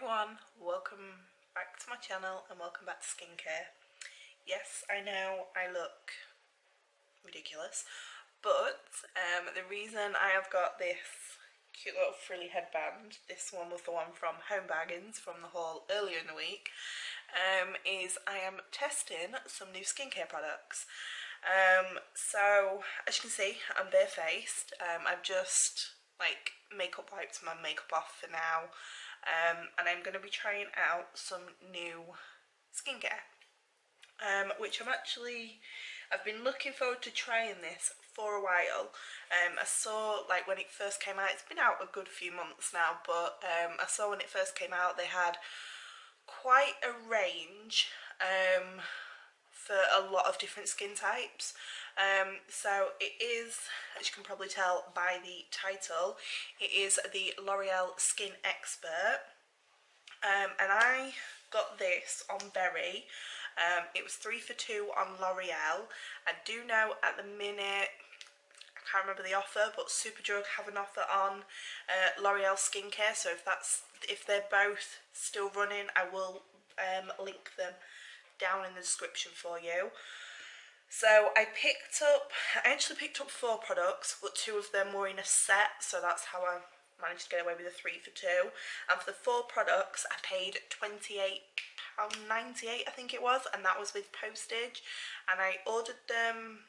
everyone, welcome back to my channel and welcome back to skincare. Yes, I know I look ridiculous, but the reason I have got this cute little frilly headband, this one was the one from Home Bargains from the haul earlier in the week, is I am testing some new skincare products. So as you can see, I'm barefaced. I've just makeup wiped my makeup off for now, and I'm going to be trying out some new skincare, which I've been looking forward to trying this for a while. I saw, when it first came out, it's been out a good few months now, but I saw when it first came out they had quite a range for a lot of different skin types. So it is, as you can probably tell by the title, it is the L'Oreal Skin Expert, and I got this on Berry. It was 3 for 2 on Loreal. I do know at the minute, I can't remember the offer, but Superdrug have an offer on L'Oreal skincare, so if they're both still running, I will link them down in the description for you. So I actually picked up 4 products, but 2 of them were in a set, so that's how I managed to get away with a 3 for 2. And for the 4 products I paid £28.98 I think it was, and that was with postage. And I ordered them,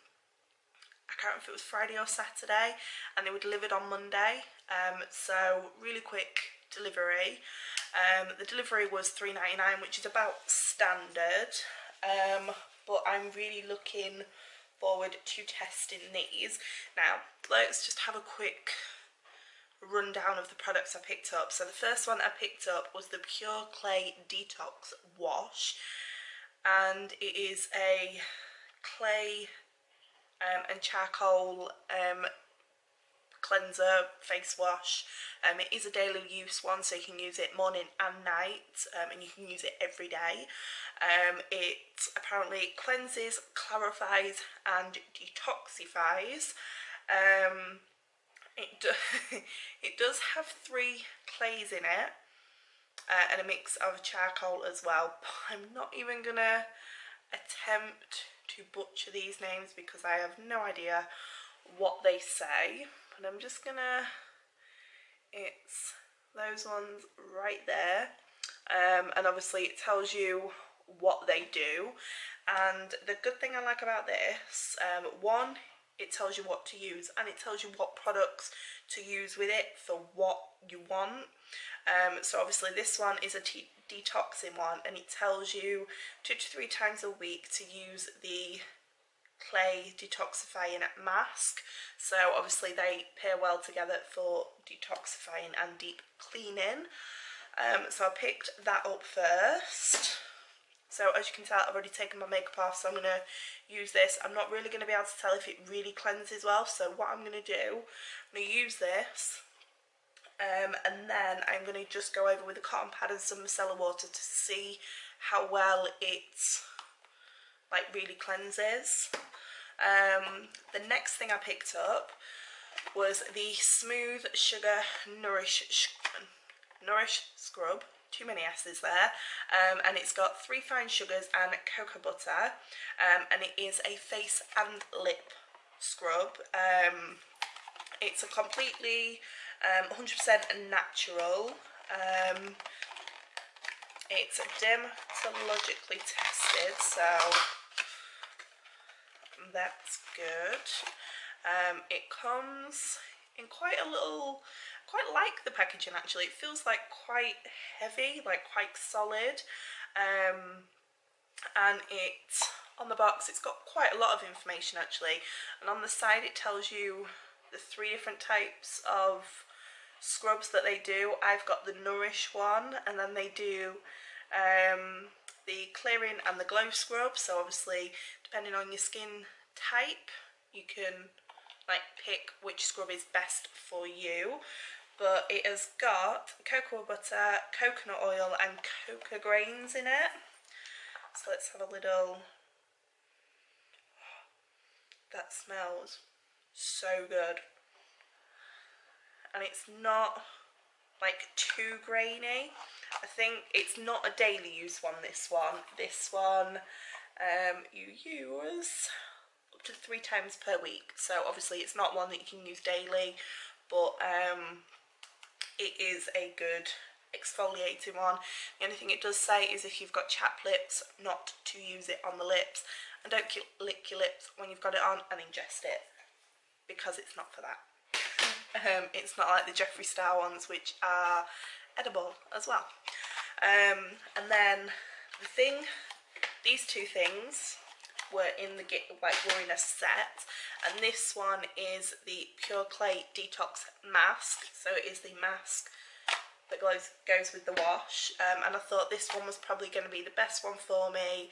I can't remember if it was Friday or Saturday, and they were delivered on Monday. So really quick delivery. The delivery was £3.99, which is about standard, but I'm really looking forward to testing these. Now let's just have a quick rundown of the products I picked up. So the first one I picked up was the Pure Clay Detox Wash, and it is a clay and charcoal cleanser face wash. It is a daily use one, so you can use it morning and night, and you can use it every day. It apparently cleanses, clarifies and detoxifies. It does have 3 clays in it, and a mix of charcoal as well, but I'm not even gonna attempt to butcher these names because I have no idea what they say. But I'm just gonna, it's those ones right there, and obviously it tells you what they do. And the good thing I like about this, one, it tells you what to use, and it tells you what products to use with it for what you want. So obviously this one is a detoxing one, and it tells you 2 to 3 times a week to use the clay detoxifying mask. So obviously they pair well together for detoxifying and deep cleaning. So I picked that up first. So as you can tell, I've already taken my makeup off, so I'm going to use this. I'm not really going to be able to tell if it really cleanses well, so what I'm going to do, I'm going to use this, and then I'm going to just go over with a cotton pad and some micellar water to see how well it really cleanses. The next thing I picked up was the Smooth Sugar Nourish Scrub. Too many S's there, and it's got 3 fine sugars and cocoa butter, and it is a face and lip scrub. It's a completely 100% natural. It's dermatologically tested, so that's good. It comes in quite a little, quite like the packaging actually. It feels quite heavy, quite solid, and on the box it's got quite a lot of information actually, and on the side it tells you the 3 different types of scrubs that they do. I've got the Nourish one, and then they do the clearing and the glow scrub. So obviously depending on your skin type you can pick which scrub is best for you. But it has got cocoa butter, coconut oil and cocoa grains in it. So let's have a little, that smells so good, and it's not too grainy. I think it's not a daily use one, this one. This one you use up to 3 times per week. So obviously it's not one that you can use daily, but it is a good exfoliating one. The only thing it does say is if you've got chapped lips, not to use it on the lips, and don't lick your lips when you've got it on and ingest it, because it's not for that. It's not like the Jeffree Star ones, which are edible as well. And then these two things were in the were in a set, and this one is the Pure Clay Detox Mask. So it is the mask that goes with the wash, and I thought this one was probably going to be the best one for me.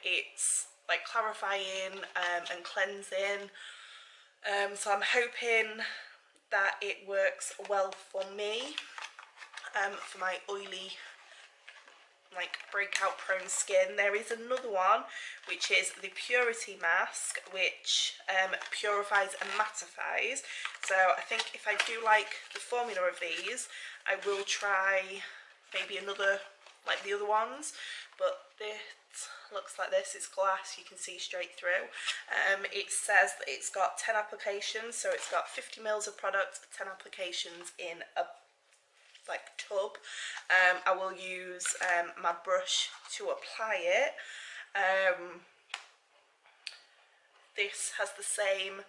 It's like clarifying and cleansing, so I'm hoping that it works well for me, for my oily, like breakout prone skin. There is another one which is the Purity Mask, which purifies and mattifies. So I think if I do like the formula of these, I will try maybe another, like the other ones, but this looks like this. It's glass, you can see straight through. It says that it's got 10 applications, so it's got 50 mils of product, 10 applications in a like tub. I will use my brush to apply it. This has the same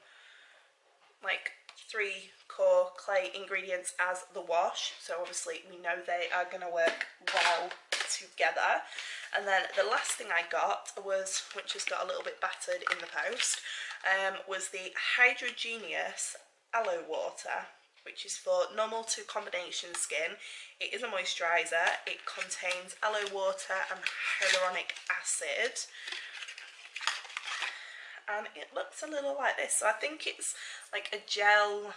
like 3 core clay ingredients as the wash, so obviously we know they are going to work well together. And then the last thing I got was, which has got a little bit battered in the post, was the Hydrogenious Aloe Water, which is for normal to combination skin. It is a moisturiser. It contains aloe water and hyaluronic acid, and it looks a little like this. So I think it's like a gel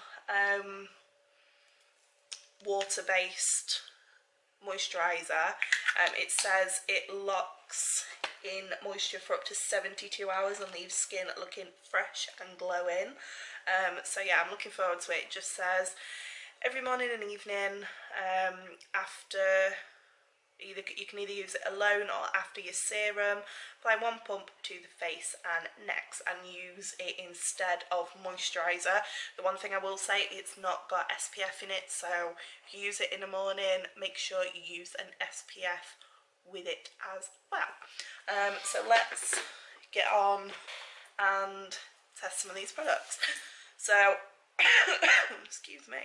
water-based moisturiser. It says it locks in moisture for up to 72 hours and leaves skin looking fresh and glowing. So yeah, I'm looking forward to it. It just says every morning and evening, after you can either use it alone or after your serum. Apply 1 pump to the face and neck and use it instead of moisturiser. The one thing I will say, it's not got SPF in it, so if you use it in the morning, make sure you use an SPF with it as well. So let's get on and test some of these products. So excuse me.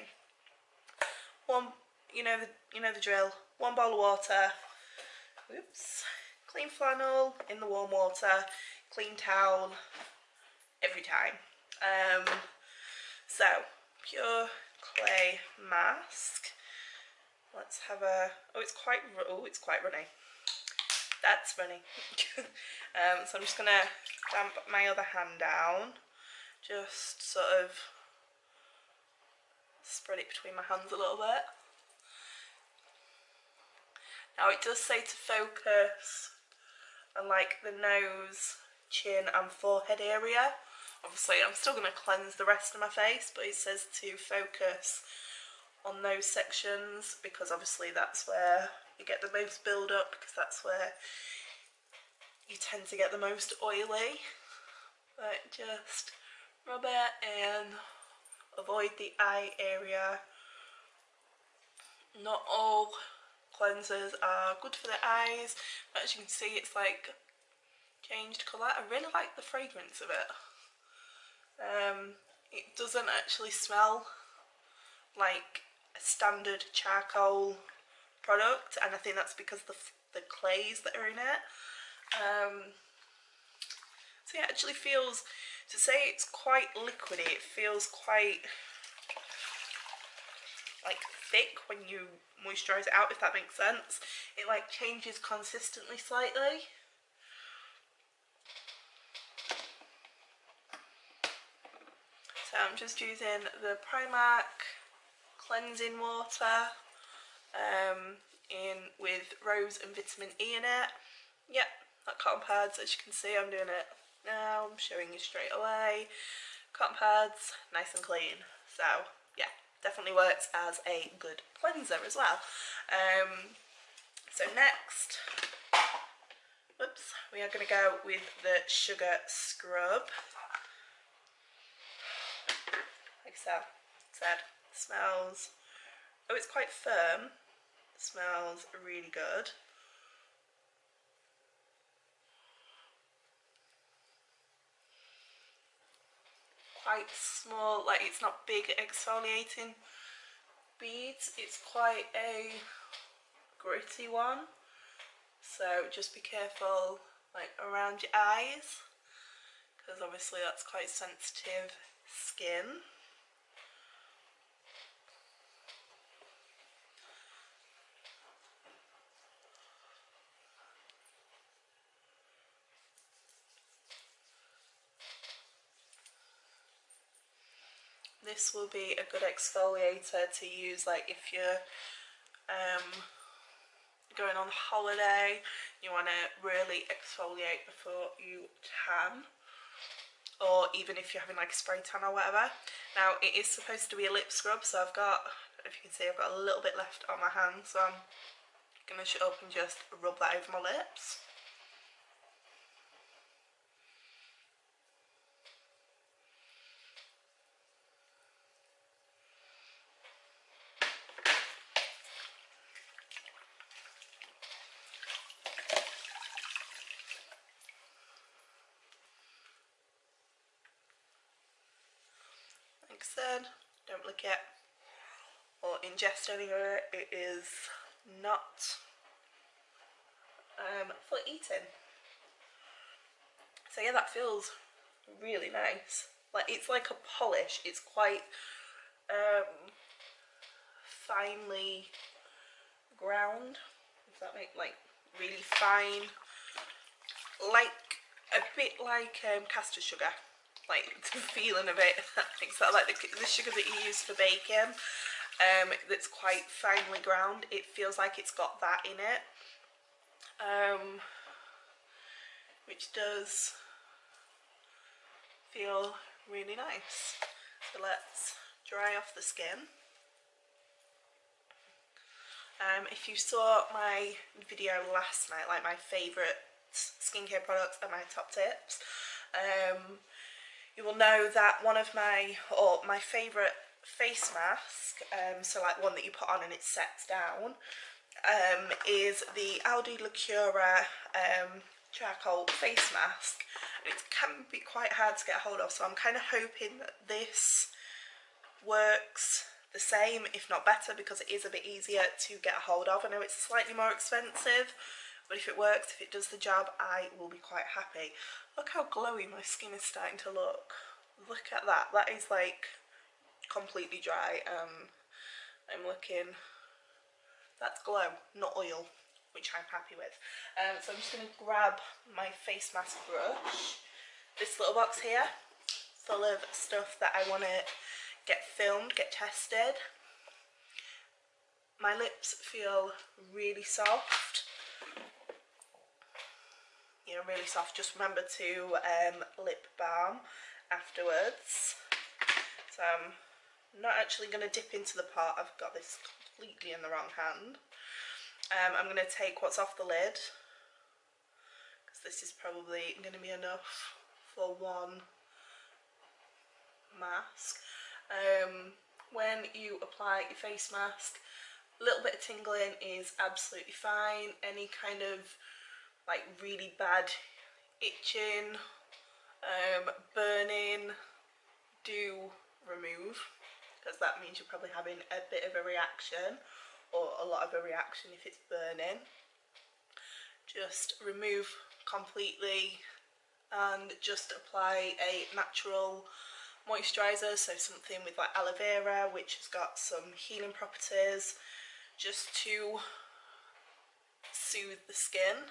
You know the drill. 1 bowl of water, oops, clean flannel in the warm water, clean towel every time. So Pure Clay Mask. Let's have a, oh it's quite runny. That's runny. So I'm just gonna damp my other hand down, just sort of spread it between my hands a little bit. Now it does say to focus on like the nose, chin and forehead area. Obviously I'm still going to cleanse the rest of my face, but it says to focus on those sections because obviously that's where you get the most build up, because that's where you tend to get the most oily. But just rub it in, avoid the eye area. Not all cleansers are good for the eyes, but as you can see it's like changed colour. I really like the fragrance of it. It doesn't actually smell like a standard charcoal product, and I think that's because the clays that are in it. So yeah, it actually feels, to say it's quite liquidy, it feels quite like thick when you moisturise it out, if that makes sense. It like changes consistently slightly. So I'm just using the Primark cleansing water in with rose and vitamin E in it. Yep, that cotton pads, as you can see I'm doing it now, I'm showing you straight away. Cotton pads, nice and clean. So yeah, definitely works as a good cleanser as well. So next, we are going to go with the sugar scrub. Like I said, smells, oh, it's quite firm, smells really good. Quite small, like it's not big exfoliating beads, it's quite a gritty one, so just be careful like around your eyes, because obviously that's quite sensitive skin. This will be a good exfoliator to use like if you're going on holiday, you want to really exfoliate before you tan, or even if you're having like a spray tan or whatever. Now it is supposed to be a lip scrub, so I've got, I don't know if you can see, I've got a little bit left on my hand, so I'm going to shut up and just rub that over my lips. Like I said, don't lick it or ingest any of it. It is not for eating. So yeah, that feels really nice. Like it's like a polish. It's quite finely ground. Does that make, like, really fine? Like a bit like castor sugar. Like the feeling of it. It's like the sugar that you use for baking. That's quite finely ground. It feels like it's got that in it, which does feel really nice. So let's dry off the skin. If you saw my video last night, like my favourite skincare products and my top tips, you will know that one of my favourite face mask, so like one that you put on and it sets down, is the Aldi Lacura charcoal face mask. It can be quite hard to get hold of, so I'm kind of hoping that this works the same, if not better, because it is a bit easier to get a hold of. I know it's slightly more expensive, but if it works, if it does the job, I will be quite happy. Look how glowy my skin is starting to look. Look at that. That is like completely dry. I'm looking, that's glow, not oil, which I'm happy with. So I'm just going to grab my face mask brush. This little box here, full of stuff that I want to get filmed, get tested. My lips feel really soft. You know, really soft. Just remember to lip balm afterwards. So I'm not actually going to dip into the pot. I've got this completely in the wrong hand. I'm going to take what's off the lid, because this is probably going to be enough for one mask. When you apply your face mask, a little bit of tingling is absolutely fine. Any kind of like really bad itching, burning, do remove, because that means you're probably having a bit of a reaction, or a lot of a reaction if it's burning. Just remove completely and just apply a natural moisturiser, so something with like aloe vera, which has got some healing properties, just to soothe the skin.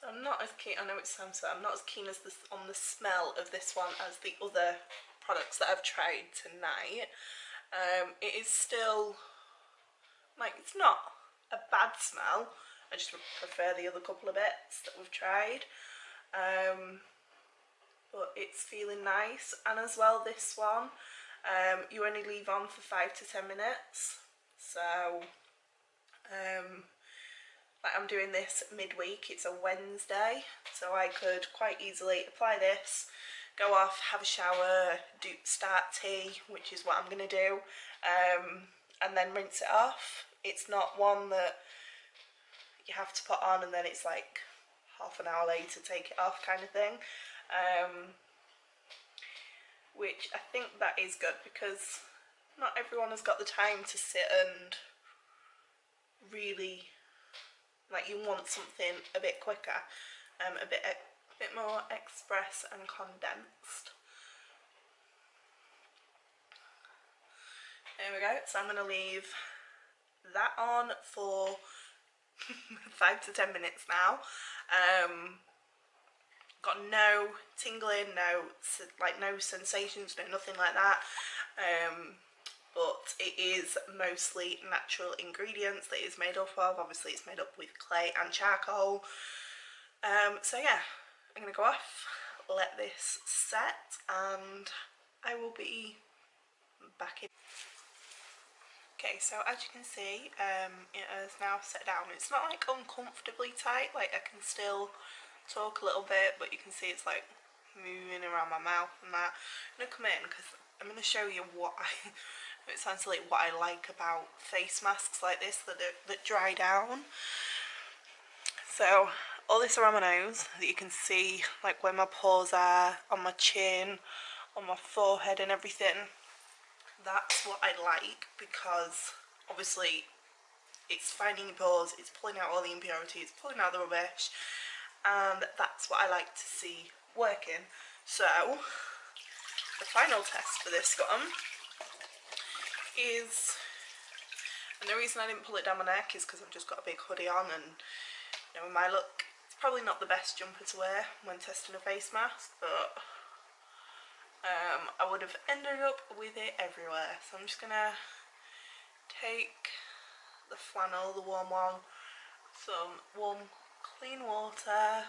So I'm not as keen, I know it sounds so, I'm not as keen as this on the smell of this one as the other products that I've tried tonight. It is still, like, it's not a bad smell, I just prefer the other couple of bits that we've tried. But it's feeling nice, and as well this one, you only leave on for 5 to 10 minutes. So like I'm doing this midweek, it's a Wednesday, so I could quite easily apply this, go off, have a shower, start tea, which is what I'm going to do, and then rinse it off. It's not one that you have to put on and then it's like half an hour later take it off kind of thing, which I think that is good, because not everyone has got the time to sit and really, like, you want something a bit quicker, a bit more express and condensed. There we go. So I'm going to leave that on for 5 to 10 minutes now. Got no tingling, no sensations, nothing like that. But it is mostly natural ingredients that it's made up of. Obviously it's made up with clay and charcoal. So yeah, I'm going to go off, let this set, and I will be back in. Okay, so as you can see, it has now set down. It's not like uncomfortably tight, like I can still talk a little bit, but you can see it's like moving around my mouth and that. I'm going to come in because I'm going to show you what it sounds like what I like about face masks like this that dry down. So all this around my nose that you can see, like where my pores are, on my chin, on my forehead and everything, that's what I like, because obviously it's finding your pores, it's pulling out all the impurities, pulling out the rubbish, and that's what I like to see working. So the final test for this gum is, and the reason I didn't pull it down my neck is because I've just got a big hoodie on, and you know, in my look, it's probably not the best jumper to wear when testing a face mask, but I would have ended up with it everywhere. So I'm just gonna take the flannel, the warm one, some warm clean water,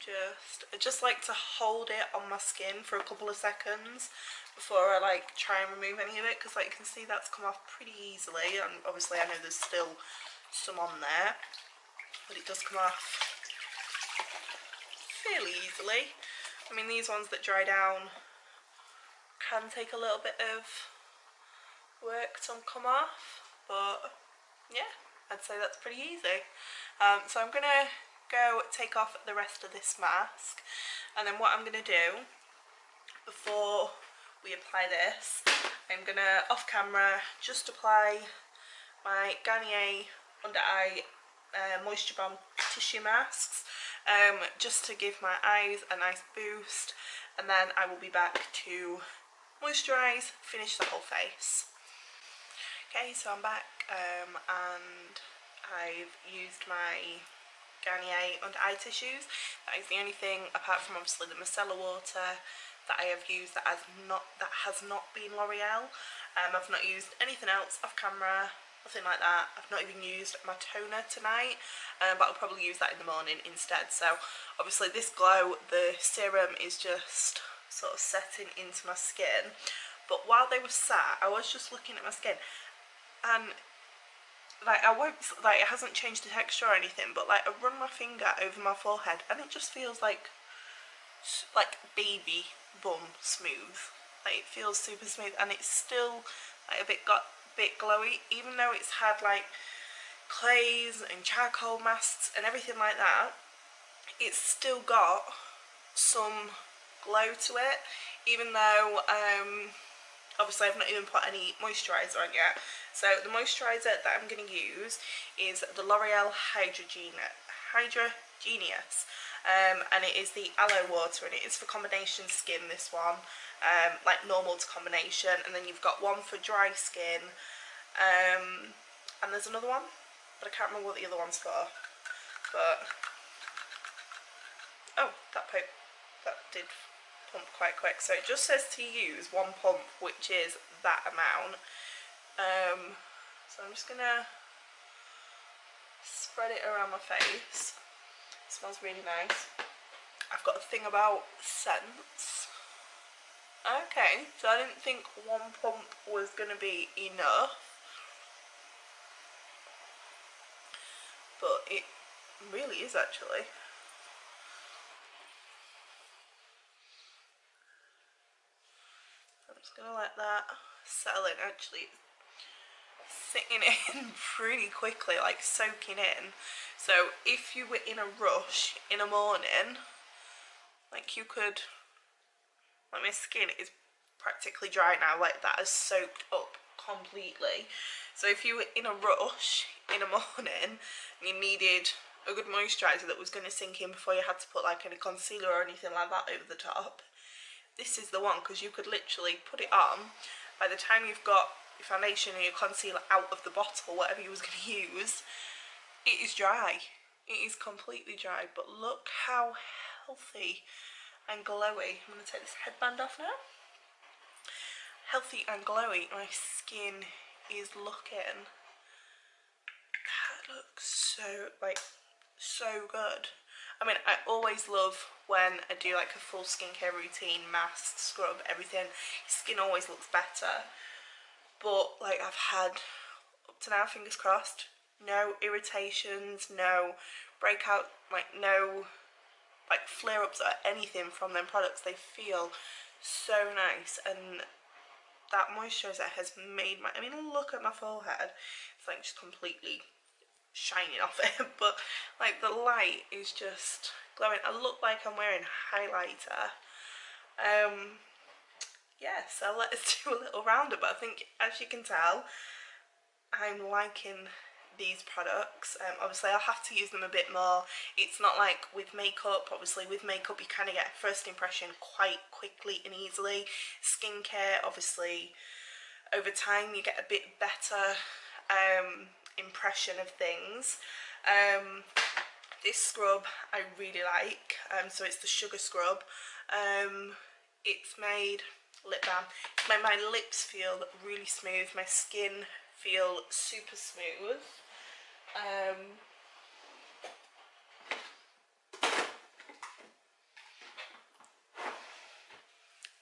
I just like to hold it on my skin for a couple of seconds before I like try and remove any of it, because like you can see that's come off pretty easily, and obviously I know there's still some on there, but it does come off fairly easily. I mean, these ones that dry down can take a little bit of work to come off, but yeah, I'd say that's pretty easy. So I'm gonna go take off the rest of this mask, and then what I'm gonna do before we apply this, I'm gonna off camera just apply my Garnier under eye moisture bomb tissue masks, just to give my eyes a nice boost, and then I will be back to moisturise, finish the whole face. Okay, so I'm back, and I've used my Garnier under eye tissues. That is the only thing, apart from obviously the micellar water, that I have used that has not been L'Oreal. I've not used anything else off camera, nothing like that. I've not even used my toner tonight, but I'll probably use that in the morning instead. So obviously this glow, the serum is just sort of setting into my skin, but while they were sat, I was just looking at my skin, and like it hasn't changed the texture or anything, but like I run my finger over my forehead and it just feels like baby bum smooth. Like it feels super smooth, and it's still like a bit glowy, even though it's had like clays and charcoal masks and everything like that. It's still got some glow to it, even though obviously I've not even put any moisturiser on yet. So the moisturiser that I'm going to use is the L'Oreal Hydrogenius, and it is the aloe water, and it is for combination skin, this one, like normal to combination, and then you've got one for dry skin, and there's another one, but I can't remember what the other one's for, but oh, that did pump quite quick. So it just says to use one pump, which is that amount. So I'm just gonna spread it around my face. It smells really nice. I've got a thing about scents. Okay, so I didn't think one pump was gonna be enough, but it really is actually. I'm just gonna let that settle in. Actually, it's sitting in pretty quickly, like soaking in. So if you were in a rush in a morning, like you could, like my skin is practically dry now, like that has soaked up completely. So if you were in a rush in a morning and you needed a good moisturiser that was going to sink in before you had to put like any concealer or anything like that over the top, this is the one, because you could literally put it on. By the time you've got your foundation and your concealer out of the bottle, whatever you was going to use, it is dry. It is completely dry, but look how healthy and glowy. I'm going to take this headband off now. Healthy and glowy my skin is looking. That looks so, like, so good. I mean, I always love when I do like a full skincare routine, mask, scrub, everything. Skin always looks better. But like I've had, up to now, fingers crossed, no irritations, no breakout, like no like flare-ups or anything from them products. They feel so nice, and that moisturiser has made my, I mean, look at my forehead, it's like just completely shining off it, but like the light is just glowing. I look like I'm wearing highlighter. Yeah, so let's do a little roundup. I think, as you can tell, I'm liking these products. Obviously I'll have to use them a bit more. It's not like with makeup. Obviously with makeup you kind of get first impression quite quickly and easily. Skincare, obviously over time you get a bit better impression of things. This scrub I really like, so it's the sugar scrub. It's made lip balm. It's made my lips feel really smooth, my skin feel super smooth.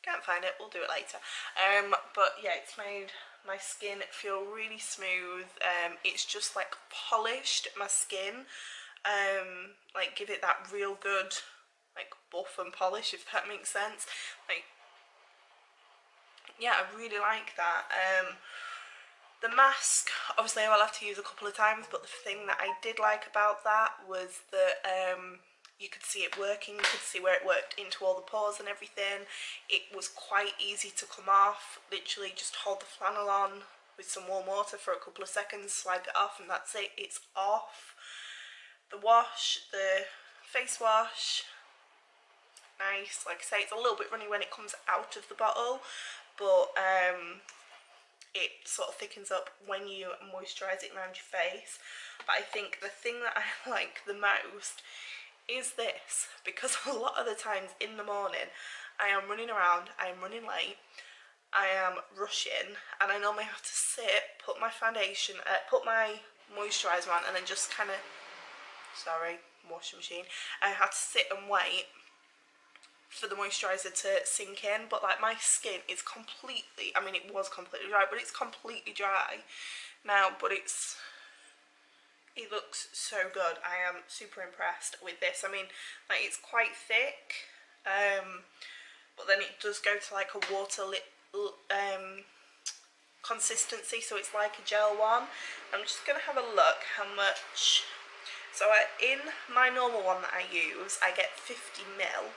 Can't find it, we'll do it later. But yeah, it's made my skin feel really smooth. It's just like polished my skin, like give it that real good like buff and polish, if that makes sense. Like, yeah, I really like that. The mask, obviously I will have to use a couple of times, but the thing that I did like about that was that you could see it working, you could see where it worked into all the pores and everything. It was quite easy to come off. Literally just hold the flannel on with some warm water for a couple of seconds, swipe it off, and that's it, it's off. The wash, the face wash, nice. Like I say, it's a little bit runny when it comes out of the bottle, but it sort of thickens up when you moisturise it around your face. But I think the thing that I like the most is this, because a lot of the times in the morning I am running around, I am running late, I am rushing, and I normally have to sit, put my foundation, put my moisturiser on, and then just kind of, sorry, washing machine, I have to sit and wait for the moisturiser to sink in. But like my skin is completely, I mean it was completely dry, but it's completely dry now, but it looks so good. I am super impressed with this. I mean, like it's quite thick, but then it does go to like a water consistency, so it's like a gel one. I'm just gonna have a look how much. So in my normal one that I use, I get 50ml.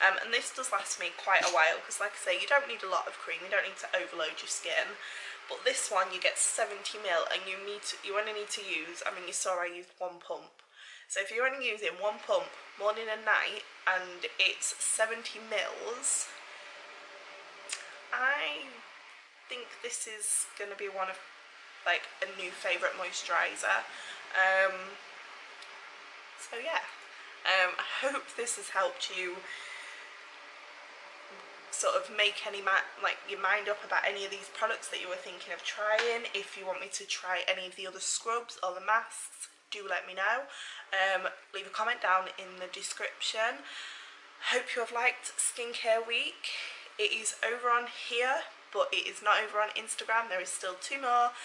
And this does last me quite a while, because like I say, you don't need a lot of cream, you don't need to overload your skin. But this one you get 70ml, and you only need to use, I mean you saw I used one pump. So if you're only using one pump morning and night, and it's 70ml, I think this is going to be one of like a new favourite moisturiser. So yeah, I hope this has helped you sort of make any your mind up about any of these products that you were thinking of trying. If you want me to try any of the other scrubs or the masks, do let me know. Leave a comment down in the description. Hope you have liked Skincare Week. It is over on here, but it is not over on Instagram. There is still 2 more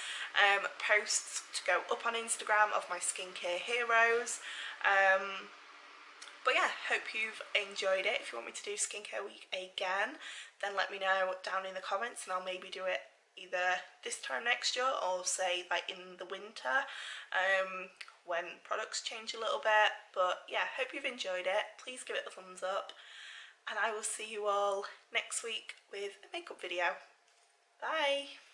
posts to go up on Instagram of my skincare heroes. But yeah, hope you've enjoyed it. If you want me to do Skincare Week again, then let me know down in the comments and I'll maybe do it either this time next year or say like in the winter when products change a little bit. But yeah, hope you've enjoyed it. Please give it a thumbs up and I will see you all next week with a makeup video. Bye!